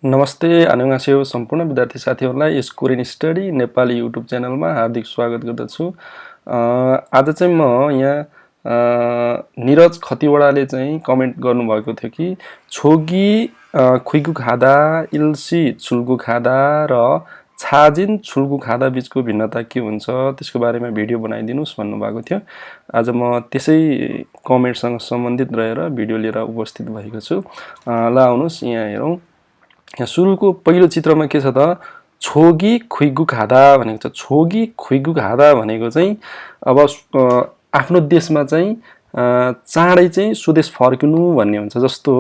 नमस्ते 안녕하세요 सम्पूर्ण विद्यार्थी साथीहरुलाई यस कोरियन स्टडी नेपाली युट्युब च्यानलमा हार्दिक स्वागत गर्दछु। आज चाहिँ म यहाँ निरज खतिवडाले चाहिँ कमेन्ट गर्नुभएको थियो कि छोगी 귀국하다 일시 출국하다 र छाजिन 출국하다 बीचको भिन्नता के हुन्छ त्यसको बारेमा भिडियो बनाइदिनुस् भन्नुभएको थियो। आज म त्यसै कमेन्टसँग सम्बन्धित रहेर भिडियो लिएर उपस्थित भएको छु। ल आउनुस् यहाँ हेरौं। यहाँ सुरुको पहिलो चित्रमा के छ त छोगी 귀국하다 भनेको छ। छोगी 귀국하다 भनेको चाहिँ अब आफ्नो देशमा चाहिँ चाँडै चाहिँ स्वदेश फर्किनु भन्ने हुन्छ। जस्तो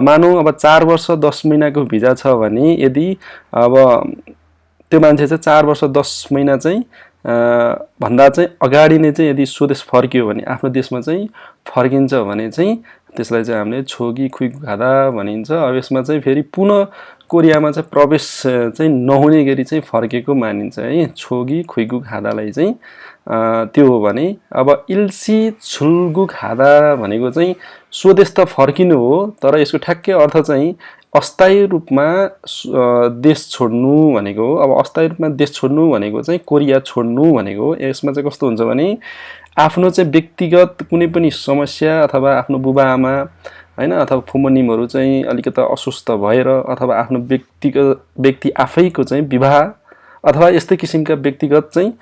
मानौ अब 4 वर्ष 10 महिनाको भिजा छ भने यदि अब त्यो मान्छे चाहिँ 4 वर्ष 10 महिना चाहिँ भन्दा चाहिँ अगाडि नै चाहिँ यदि स्वदेश फर्कियो भने आफ्नो देशमा चाहिँ फर्किन्छ भने चाहिँ त्यसलाई चाहिँ हामीले छोगी 귀국하다 भनिन्छ। अब यसमा चाहिँ फेरि पुनः कोरियामा चाहिँ प्रवेश चाहिँ नहुने गरी चाहिँ फर्केको मानिन्छ है। छोगी 귀국하다लाई चाहिँ त्यो हो भने अब 일시 출국하다 भनेको चाहिँ स्वदेश त फर्किनु हो तर यसको ठ्याक्कै अर्थ चाहिँ अस्थायी रूपमा देश छोड्नु भनेको हो। अब अस्थायी रूपमा देश छोड्नु भनेको चाहिँ कोरिया छोड्नु भनेको हो। यसमा चाहिँ कस्तो हुन्छ भने आफ्नो चाहिँ व्यक्तिगत कुनै पनि समस्या अथवा आफ्नो बुबाआमा हैन अथवा फुमनिमहरु चाहिँ अलिकता अस्वस्थ भएर अथवा आफ्नो व्यक्ति आफैको चाहिँ विवाह अथवा यस्तै किसिमका व्यक्तिगत चाहिँ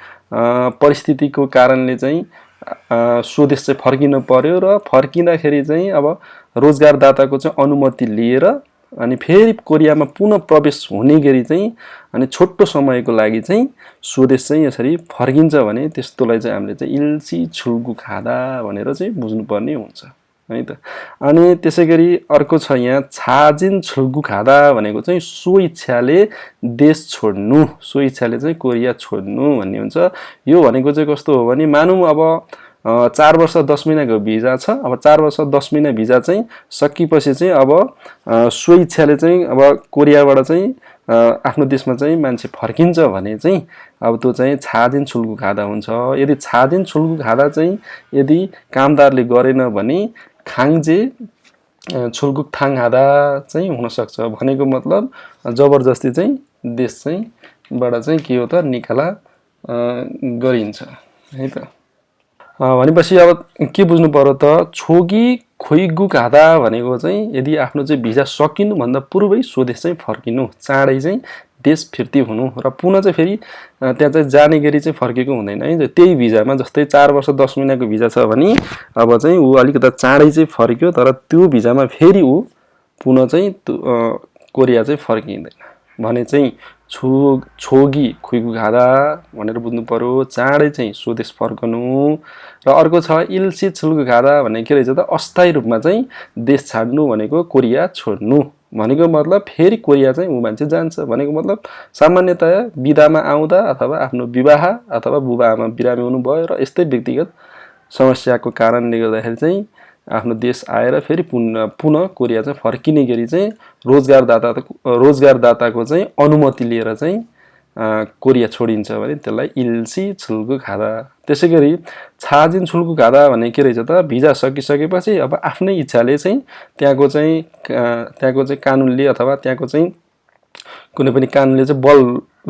परिस्थितिको कारणले चाहिँ स्वदेश चाहिँ फर्किन पर्यो र फर्किँदाखेरि चाहिँ अब रोजगारदाताको चाहिँ अनुमति लिएर अनि फेरि कोरियामा पुनः प्रवेश हुने गरी चाहिँ अनि छोटो समयको लागि चाहिँ स्वदेश चाहिँ यसरी फर्किन्छ भने त्यस्तोलाई चाहिँ हामीले चाहिँ 일시 출국하다 भनेर चाहिँ बुझ्नुपर्ने हुन्छ है त। अनि त्यसैगरी अर्को छ यहाँ छाजिन 출국하다 भनेको चाहिँ सो इच्छाले देश छोड्नु, सो इच्छाले चाहिँ कोरिया छोड्नु भन्ने हुन्छ। यो भनेको चाहिँ कस्तो हो भने मानौ अब 4 वर्ष 10 महिनाको भिजा छ। अब 4 वर्ष 10 महिना भिजा चाहिँ सकिएपछि चाहिँ अब सो इच्छाले चाहिँ अब कोरियाबाट चाहिँ आफ्नो देशमा चाहिँ मान्छे फर्किन्छ भने चाहिँ अब त्यो चाहिँ छाजिन 출국하다 हुन्छ। यदि छाजिन 출국하다 चाहिँ यदि कामदारले गरेन भने खाङजे 출국하다 चाहिँ हुन सक्छ। भनेको मतलब जबरजस्ती चाहिँ देश चाहिँ बाट चाहिँ के हो त निकाला गरिन्छ है त। भनेपछि अब के बुझ्नु पर्यो त छोगी 귀국하다 भनेको चाहिँ यदि आफ्नो चाहिँ भिजा सकिनु भन्दा पूर्वै स्वदेश चाहिँ फर्किनु, चाँडै चाहिँ देश फिर्ती हुनु र पुनः चाहिँ फेरि त्यहाँ चाहिँ जाने गरी चाहिँ फर्केको हुँदैन है। त्यही भिजामा जस्तै 4 वर्ष 10 महिनाको भिजा छ भने अब चाहिँ उ अलिकता चाँडै चाहिँ फर्क्यो तर त्यो भिजामा फेरि उ पुनः चाहिँ कोरिया चाहिँ फर्किँदैन भने चाहिँ छोगी 귀국하다 भनेर बुझ्नु पर्यो। चाँडै चाहिँ स्वदेश फर्कनु र अर्को छ 일시 출국하다 भने के रहेछ त अस्थायी रूपमा चाहिँ देश छाड्नु भनेको कोरिया छोड्नु भनेको मतलब फेरि कोरिया चाहिँ उ मान्छे जान्छ भनेको मतलब सामान्यतया बिदामा आउँदा अथवा आफ्नो विवाह अथवा बुबाआमा बिरामी हुनु भयो र यस्तै व्यक्तिगत समस्याको कारणले गर्दाखेरि चाहिँ आफ्नो देश आएर फेरि पुनः कोरिया चाहिँ फर्किने गरी चाहिँ रोजगारदाताको चाहिँ अनुमति लिएर चाहिँ कोरिया छोडिन्छ भने त्यसलाई 일시 출국하다। त्यसैगरी छाजिन 출국하다 भने के रहेछ त भिजा सकिसकेपछि अब आफ्नै इच्छाले चाहिँ त्यहाँको चाहिँ कानुनले अथवा त्यहाँको चाहिँ कुनै पनि कानुनले चाहिँ बल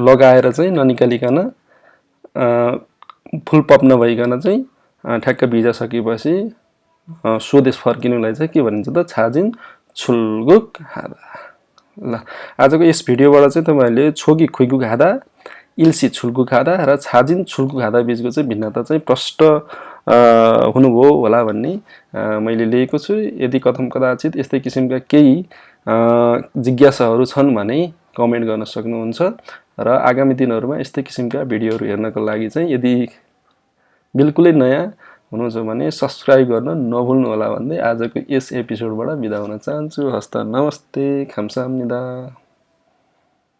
लगाएर चाहिँ ननिकालिकन फुल पप नभइकन चाहिँ ठ्याक्क भिजा सकिएपछि स्वदेश फर्किनुलाई चाहिँ के भनिन्छ त छाजिन 출국하다। ल आजको यस भिडियोबाट चाहिँ तपाईहरुले छोगी 귀국하다, 일시 출국하다 र छाजिन 출국하다 बीचको चाहिँ भिन्नता चाहिँ प्रष्ट हुनुभयो होला भन्ने मैले लिएको छु। यदि कथम कदाचित यस्तै किसिमका केही जिज्ञासाहरू छन् भने कमेन्ट गर्न सक्नुहुन्छ र आगामी दिनहरुमा यस्तै किसिमका भिडियोहरू हेर्नको लागि चाहिँ यदि बिल्कुलै नयाँ हुनुहुन्छ भने सब्स्क्राइब गर्न नभुल्नु होला भन्दै आजको यस एपिसोडबाट बिदा हुन चाहन्छु। हस्त नमस्ते, 감사합니다।